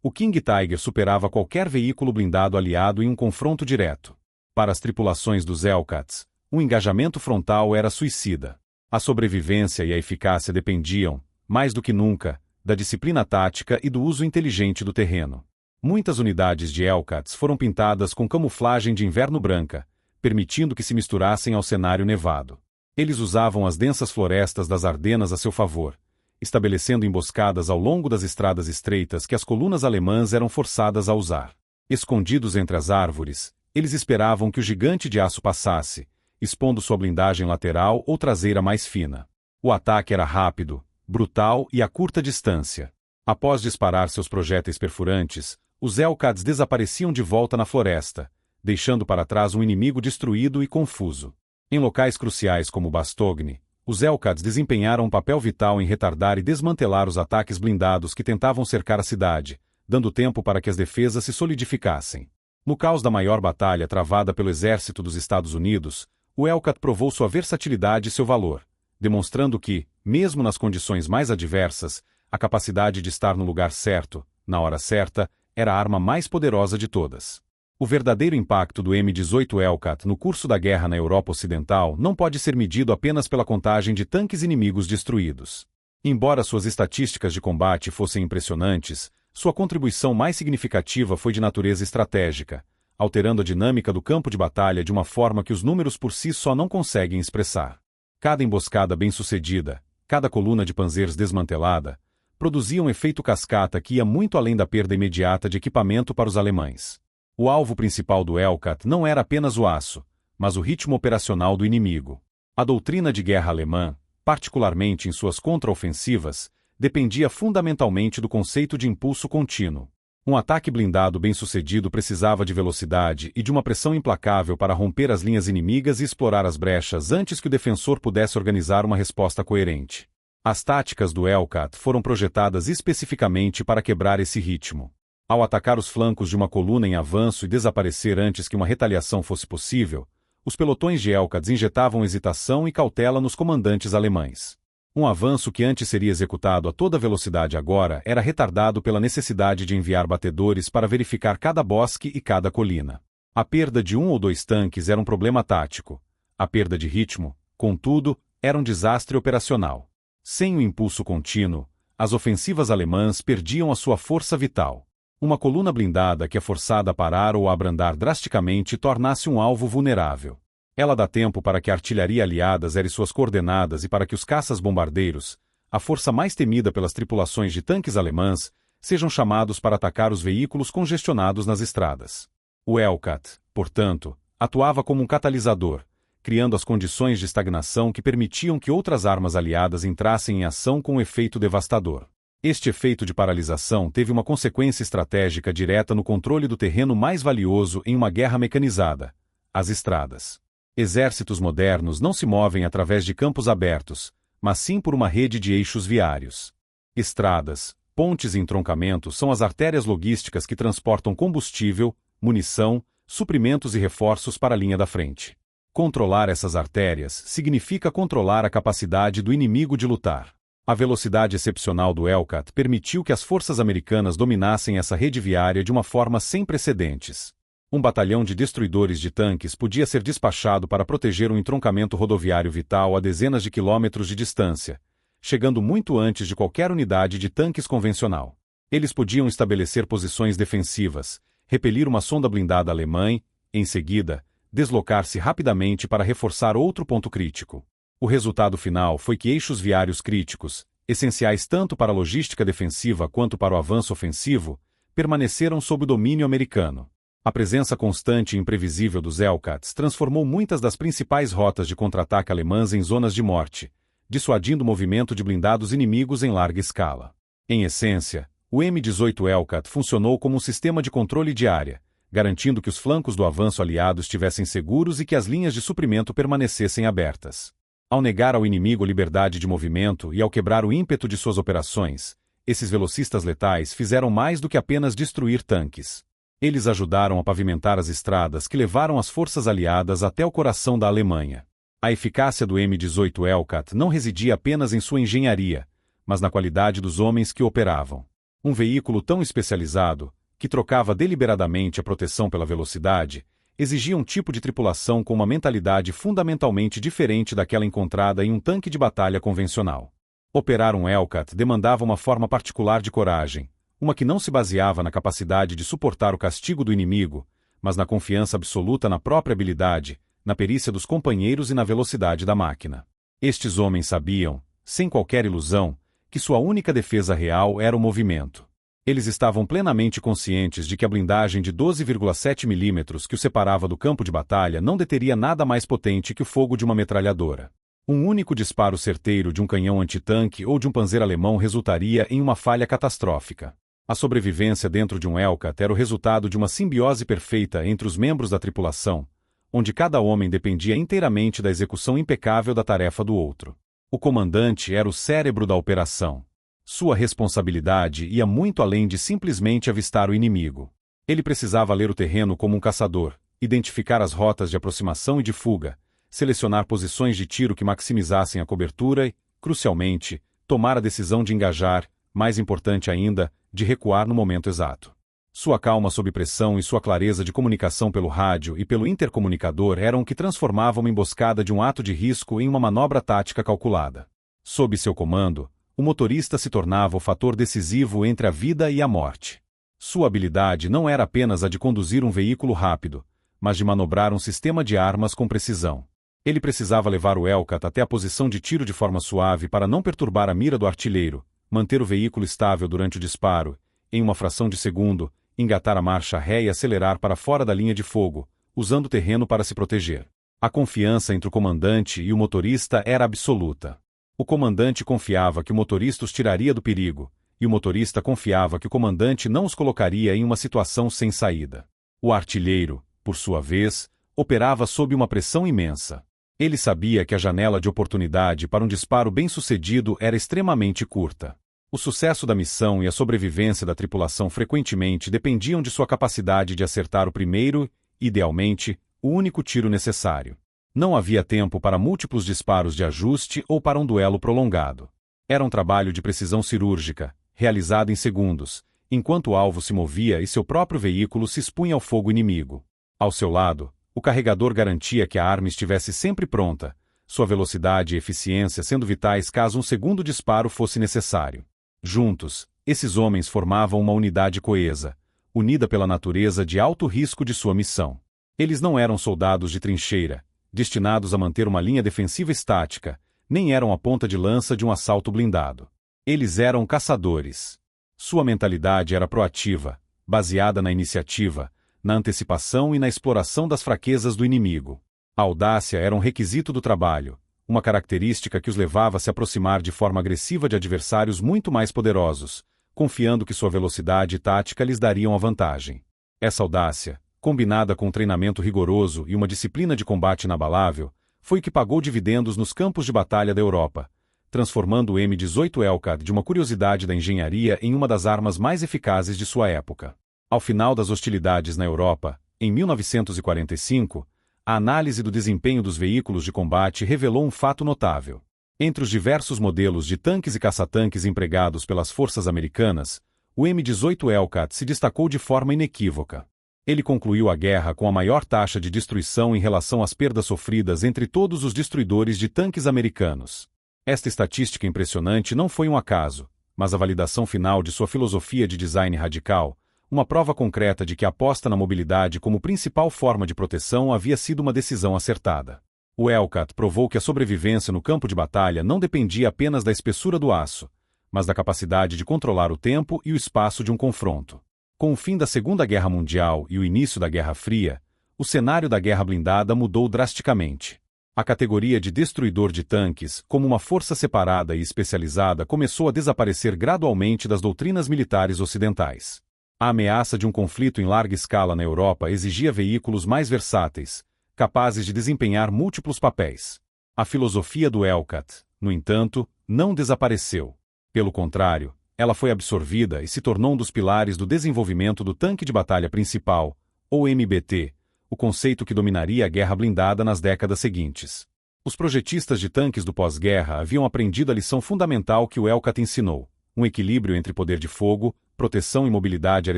o King Tiger superava qualquer veículo blindado aliado em um confronto direto. Para as tripulações dos Elcats, o engajamento frontal era suicida. A sobrevivência e a eficácia dependiam, mais do que nunca, da disciplina tática e do uso inteligente do terreno. Muitas unidades de Elcats foram pintadas com camuflagem de inverno branca, permitindo que se misturassem ao cenário nevado. Eles usavam as densas florestas das Ardenas a seu favor, estabelecendo emboscadas ao longo das estradas estreitas que as colunas alemãs eram forçadas a usar. Escondidos entre as árvores, eles esperavam que o gigante de aço passasse, expondo sua blindagem lateral ou traseira mais fina. O ataque era rápido, brutal e a curta distância. Após disparar seus projéteis perfurantes, os Elcats desapareciam de volta na floresta, deixando para trás um inimigo destruído e confuso. Em locais cruciais como Bastogne, os Elcats desempenharam um papel vital em retardar e desmantelar os ataques blindados que tentavam cercar a cidade, dando tempo para que as defesas se solidificassem. No caos da maior batalha travada pelo exército dos Estados Unidos, o Elcat provou sua versatilidade e seu valor, demonstrando que, mesmo nas condições mais adversas, a capacidade de estar no lugar certo, na hora certa, era a arma mais poderosa de todas. O verdadeiro impacto do M18 Elcat no curso da guerra na Europa Ocidental não pode ser medido apenas pela contagem de tanques inimigos destruídos. Embora suas estatísticas de combate fossem impressionantes, sua contribuição mais significativa foi de natureza estratégica, alterando a dinâmica do campo de batalha de uma forma que os números por si só não conseguem expressar. Cada emboscada bem-sucedida, cada coluna de panzers desmantelada, produzia um efeito cascata que ia muito além da perda imediata de equipamento para os alemães. O alvo principal do Elcat não era apenas o aço, mas o ritmo operacional do inimigo. A doutrina de guerra alemã, particularmente em suas contraofensivas, dependia fundamentalmente do conceito de impulso contínuo. Um ataque blindado bem-sucedido precisava de velocidade e de uma pressão implacável para romper as linhas inimigas e explorar as brechas antes que o defensor pudesse organizar uma resposta coerente. As táticas do Hellcat foram projetadas especificamente para quebrar esse ritmo. Ao atacar os flancos de uma coluna em avanço e desaparecer antes que uma retaliação fosse possível, os pelotões de Hellcats injetavam hesitação e cautela nos comandantes alemães. Um avanço que antes seria executado a toda velocidade agora era retardado pela necessidade de enviar batedores para verificar cada bosque e cada colina. A perda de 1 ou 2 tanques era um problema tático. A perda de ritmo, contudo, era um desastre operacional. Sem o impulso contínuo, as ofensivas alemãs perdiam a sua força vital. Uma coluna blindada que é forçada a parar ou a abrandar drasticamente torna-se um alvo vulnerável. Ela dá tempo para que a artilharia aliada zere suas coordenadas e para que os caças-bombardeiros, a força mais temida pelas tripulações de tanques alemãs, sejam chamados para atacar os veículos congestionados nas estradas. O Hellcat, portanto, atuava como um catalisador, criando as condições de estagnação que permitiam que outras armas aliadas entrassem em ação com um efeito devastador. Este efeito de paralisação teve uma consequência estratégica direta no controle do terreno mais valioso em uma guerra mecanizada: as estradas. Exércitos modernos não se movem através de campos abertos, mas sim por uma rede de eixos viários. Estradas, pontes e entroncamentos são as artérias logísticas que transportam combustível, munição, suprimentos e reforços para a linha da frente. Controlar essas artérias significa controlar a capacidade do inimigo de lutar. A velocidade excepcional do Hellcat permitiu que as forças americanas dominassem essa rede viária de uma forma sem precedentes. Um batalhão de destruidores de tanques podia ser despachado para proteger um entroncamento rodoviário vital a dezenas de quilômetros de distância, chegando muito antes de qualquer unidade de tanques convencional. Eles podiam estabelecer posições defensivas, repelir uma sonda blindada alemã e, em seguida, deslocar-se rapidamente para reforçar outro ponto crítico. O resultado final foi que eixos viários críticos, essenciais tanto para a logística defensiva quanto para o avanço ofensivo, permaneceram sob o domínio americano. A presença constante e imprevisível dos Hellcats transformou muitas das principais rotas de contra-ataque alemãs em zonas de morte, dissuadindo o movimento de blindados inimigos em larga escala. Em essência, o M-18 Hellcat funcionou como um sistema de controle de área, garantindo que os flancos do avanço aliado estivessem seguros e que as linhas de suprimento permanecessem abertas. Ao negar ao inimigo liberdade de movimento e ao quebrar o ímpeto de suas operações, esses velocistas letais fizeram mais do que apenas destruir tanques. Eles ajudaram a pavimentar as estradas que levaram as forças aliadas até o coração da Alemanha. A eficácia do M-18 Hellcat não residia apenas em sua engenharia, mas na qualidade dos homens que o operavam. Um veículo tão especializado, que trocava deliberadamente a proteção pela velocidade, exigia um tipo de tripulação com uma mentalidade fundamentalmente diferente daquela encontrada em um tanque de batalha convencional. Operar um Hellcat demandava uma forma particular de coragem, uma que não se baseava na capacidade de suportar o castigo do inimigo, mas na confiança absoluta na própria habilidade, na perícia dos companheiros e na velocidade da máquina. Estes homens sabiam, sem qualquer ilusão, que sua única defesa real era o movimento. Eles estavam plenamente conscientes de que a blindagem de 12,7 mm que o separava do campo de batalha não deteria nada mais potente que o fogo de uma metralhadora. Um único disparo certeiro de um canhão antitanque ou de um panzer alemão resultaria em uma falha catastrófica. A sobrevivência dentro de um Hellcat era o resultado de uma simbiose perfeita entre os membros da tripulação, onde cada homem dependia inteiramente da execução impecável da tarefa do outro. O comandante era o cérebro da operação. Sua responsabilidade ia muito além de simplesmente avistar o inimigo. Ele precisava ler o terreno como um caçador, identificar as rotas de aproximação e de fuga, selecionar posições de tiro que maximizassem a cobertura e, crucialmente, tomar a decisão de engajar, mais importante ainda, de recuar no momento exato. Sua calma sob pressão e sua clareza de comunicação pelo rádio e pelo intercomunicador eram o que transformavam uma emboscada de um ato de risco em uma manobra tática calculada. Sob seu comando, o motorista se tornava o fator decisivo entre a vida e a morte. Sua habilidade não era apenas a de conduzir um veículo rápido, mas de manobrar um sistema de armas com precisão. Ele precisava levar o Hellcat até a posição de tiro de forma suave para não perturbar a mira do artilheiro, manter o veículo estável durante o disparo, em uma fração de segundo, engatar a marcha ré e acelerar para fora da linha de fogo, usando o terreno para se proteger. A confiança entre o comandante e o motorista era absoluta. O comandante confiava que o motorista os tiraria do perigo, e o motorista confiava que o comandante não os colocaria em uma situação sem saída. O artilheiro, por sua vez, operava sob uma pressão imensa. Ele sabia que a janela de oportunidade para um disparo bem-sucedido era extremamente curta. O sucesso da missão e a sobrevivência da tripulação frequentemente dependiam de sua capacidade de acertar o primeiro, idealmente, o único tiro necessário. Não havia tempo para múltiplos disparos de ajuste ou para um duelo prolongado. Era um trabalho de precisão cirúrgica, realizado em segundos, enquanto o alvo se movia e seu próprio veículo se expunha ao fogo inimigo. Ao seu lado, o carregador garantia que a arma estivesse sempre pronta, sua velocidade e eficiência sendo vitais caso um segundo disparo fosse necessário. Juntos, esses homens formavam uma unidade coesa, unida pela natureza de alto risco de sua missão. Eles não eram soldados de trincheira, destinados a manter uma linha defensiva estática, nem eram a ponta de lança de um assalto blindado. Eles eram caçadores. Sua mentalidade era proativa, baseada na iniciativa, na antecipação e na exploração das fraquezas do inimigo. A audácia era um requisito do trabalho, uma característica que os levava a se aproximar de forma agressiva de adversários muito mais poderosos, confiando que sua velocidade e tática lhes dariam a vantagem. Essa audácia, combinada com um treinamento rigoroso e uma disciplina de combate inabalável, foi o que pagou dividendos nos campos de batalha da Europa, transformando o M18 Hellcat de uma curiosidade da engenharia em uma das armas mais eficazes de sua época. Ao final das hostilidades na Europa, em 1945, a análise do desempenho dos veículos de combate revelou um fato notável. Entre os diversos modelos de tanques e caça-tanques empregados pelas forças americanas, o M18 Hellcat se destacou de forma inequívoca. Ele concluiu a guerra com a maior taxa de destruição em relação às perdas sofridas entre todos os destruidores de tanques americanos. Esta estatística impressionante não foi um acaso, mas a validação final de sua filosofia de design radical, uma prova concreta de que a aposta na mobilidade como principal forma de proteção havia sido uma decisão acertada. O Hellcat provou que a sobrevivência no campo de batalha não dependia apenas da espessura do aço, mas da capacidade de controlar o tempo e o espaço de um confronto. Com o fim da Segunda Guerra Mundial e o início da Guerra Fria, o cenário da guerra blindada mudou drasticamente. A categoria de destruidor de tanques, como uma força separada e especializada, começou a desaparecer gradualmente das doutrinas militares ocidentais. A ameaça de um conflito em larga escala na Europa exigia veículos mais versáteis, capazes de desempenhar múltiplos papéis. A filosofia do Hellcat, no entanto, não desapareceu. Pelo contrário, ela foi absorvida e se tornou um dos pilares do desenvolvimento do tanque de batalha principal, ou MBT, o conceito que dominaria a guerra blindada nas décadas seguintes. Os projetistas de tanques do pós-guerra haviam aprendido a lição fundamental que o Hellcat ensinou. Um equilíbrio entre poder de fogo, proteção e mobilidade era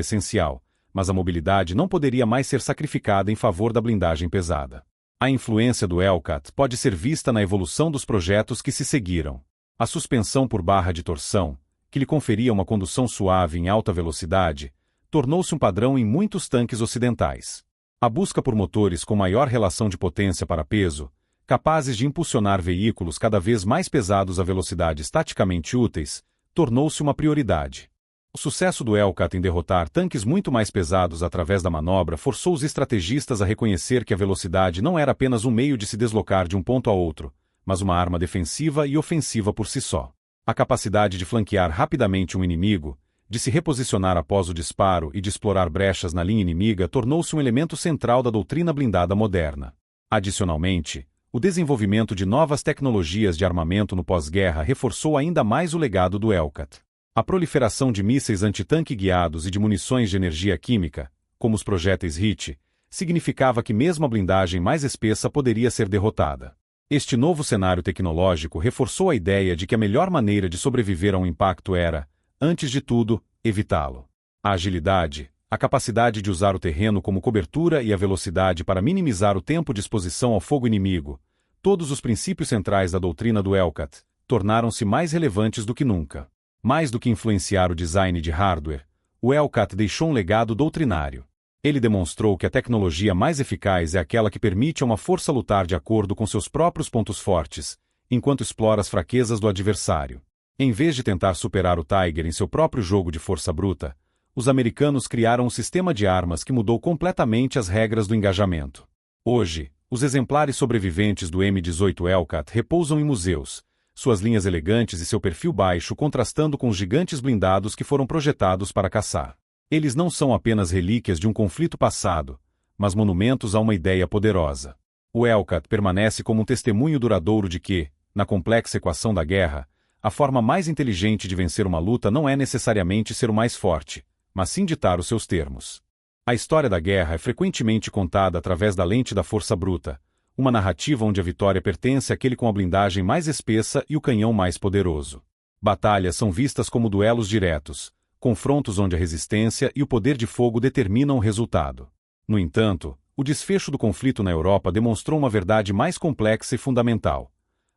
essencial, mas a mobilidade não poderia mais ser sacrificada em favor da blindagem pesada. A influência do Hellcat pode ser vista na evolução dos projetos que se seguiram. A suspensão por barra de torção, que lhe conferia uma condução suave em alta velocidade, tornou-se um padrão em muitos tanques ocidentais. A busca por motores com maior relação de potência para peso, capazes de impulsionar veículos cada vez mais pesados a velocidades taticamente úteis, tornou-se uma prioridade. O sucesso do Hellcat em derrotar tanques muito mais pesados através da manobra forçou os estrategistas a reconhecer que a velocidade não era apenas um meio de se deslocar de um ponto a outro, mas uma arma defensiva e ofensiva por si só. A capacidade de flanquear rapidamente um inimigo, de se reposicionar após o disparo e de explorar brechas na linha inimiga tornou-se um elemento central da doutrina blindada moderna. Adicionalmente, o desenvolvimento de novas tecnologias de armamento no pós-guerra reforçou ainda mais o legado do Hellcat. A proliferação de mísseis antitanque guiados e de munições de energia química, como os projéteis HIT, significava que mesmo a blindagem mais espessa poderia ser derrotada. Este novo cenário tecnológico reforçou a ideia de que a melhor maneira de sobreviver a um impacto era, antes de tudo, evitá-lo. A agilidade, a capacidade de usar o terreno como cobertura e a velocidade para minimizar o tempo de exposição ao fogo inimigo, todos os princípios centrais da doutrina do Hellcat, tornaram-se mais relevantes do que nunca. Mais do que influenciar o design de hardware, o Hellcat deixou um legado doutrinário. Ele demonstrou que a tecnologia mais eficaz é aquela que permite a uma força lutar de acordo com seus próprios pontos fortes, enquanto explora as fraquezas do adversário. Em vez de tentar superar o Tiger em seu próprio jogo de força bruta, os americanos criaram um sistema de armas que mudou completamente as regras do engajamento. Hoje, os exemplares sobreviventes do M18 Hellcat repousam em museus, suas linhas elegantes e seu perfil baixo contrastando com os gigantes blindados que foram projetados para caçar. Eles não são apenas relíquias de um conflito passado, mas monumentos a uma ideia poderosa. O Hellcat permanece como um testemunho duradouro de que, na complexa equação da guerra, a forma mais inteligente de vencer uma luta não é necessariamente ser o mais forte, mas sim ditar os seus termos. A história da guerra é frequentemente contada através da lente da força bruta, uma narrativa onde a vitória pertence àquele com a blindagem mais espessa e o canhão mais poderoso. Batalhas são vistas como duelos diretos, confrontos onde a resistência e o poder de fogo determinam o resultado. No entanto, o desfecho do conflito na Europa demonstrou uma verdade mais complexa e fundamental.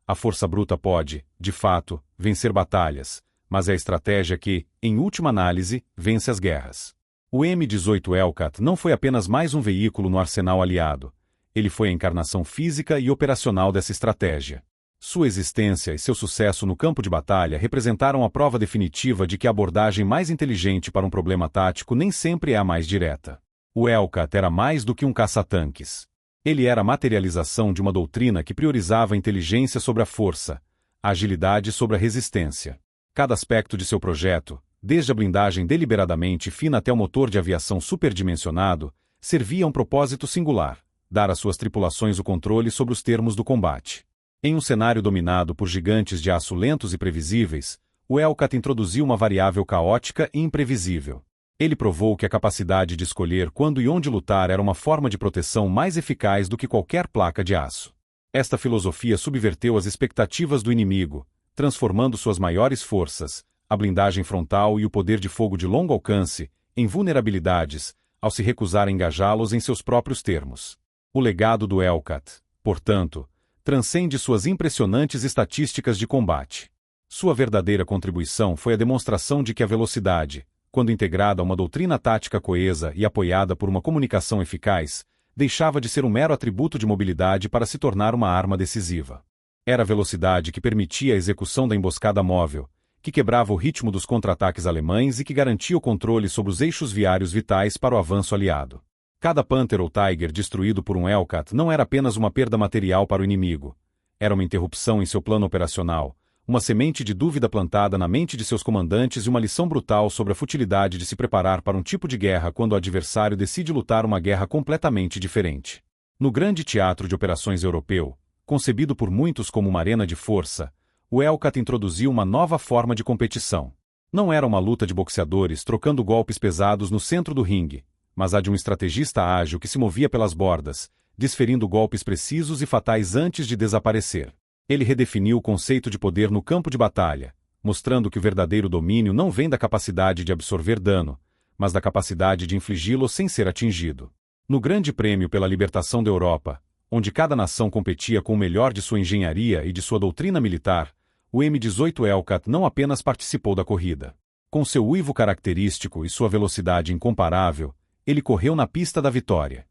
A força bruta pode, de fato, vencer batalhas, mas é a estratégia que, em última análise, vence as guerras. O M-18 Hellcat não foi apenas mais um veículo no arsenal aliado. Ele foi a encarnação física e operacional dessa estratégia. Sua existência e seu sucesso no campo de batalha representaram a prova definitiva de que a abordagem mais inteligente para um problema tático nem sempre é a mais direta. O Hellcat era mais do que um caça-tanques. Ele era a materialização de uma doutrina que priorizava a inteligência sobre a força, a agilidade sobre a resistência. Cada aspecto de seu projeto, desde a blindagem deliberadamente fina até o motor de aviação superdimensionado, servia a um propósito singular: dar às suas tripulações o controle sobre os termos do combate. Em um cenário dominado por gigantes de aço lentos e previsíveis, o Hellcat introduziu uma variável caótica e imprevisível. Ele provou que a capacidade de escolher quando e onde lutar era uma forma de proteção mais eficaz do que qualquer placa de aço. Esta filosofia subverteu as expectativas do inimigo, transformando suas maiores forças, a blindagem frontal e o poder de fogo de longo alcance, em vulnerabilidades, ao se recusar a engajá-los em seus próprios termos. O legado do Hellcat, portanto, transcende suas impressionantes estatísticas de combate. Sua verdadeira contribuição foi a demonstração de que a velocidade, quando integrada a uma doutrina tática coesa e apoiada por uma comunicação eficaz, deixava de ser um mero atributo de mobilidade para se tornar uma arma decisiva. Era a velocidade que permitia a execução da emboscada móvel, que quebrava o ritmo dos contra-ataques alemães e que garantia o controle sobre os eixos viários vitais para o avanço aliado. Cada Panther ou Tiger destruído por um Hellcat não era apenas uma perda material para o inimigo. Era uma interrupção em seu plano operacional, uma semente de dúvida plantada na mente de seus comandantes e uma lição brutal sobre a futilidade de se preparar para um tipo de guerra quando o adversário decide lutar uma guerra completamente diferente. No grande teatro de operações europeu, concebido por muitos como uma arena de força, o Hellcat introduziu uma nova forma de competição. Não era uma luta de boxeadores trocando golpes pesados no centro do ringue, mas a de um estrategista ágil que se movia pelas bordas, desferindo golpes precisos e fatais antes de desaparecer. Ele redefiniu o conceito de poder no campo de batalha, mostrando que o verdadeiro domínio não vem da capacidade de absorver dano, mas da capacidade de infligi-lo sem ser atingido. No Grande Prêmio pela Libertação da Europa, onde cada nação competia com o melhor de sua engenharia e de sua doutrina militar, o M-18 Hellcat não apenas participou da corrida. Com seu uivo característico e sua velocidade incomparável, ele correu na pista da vitória.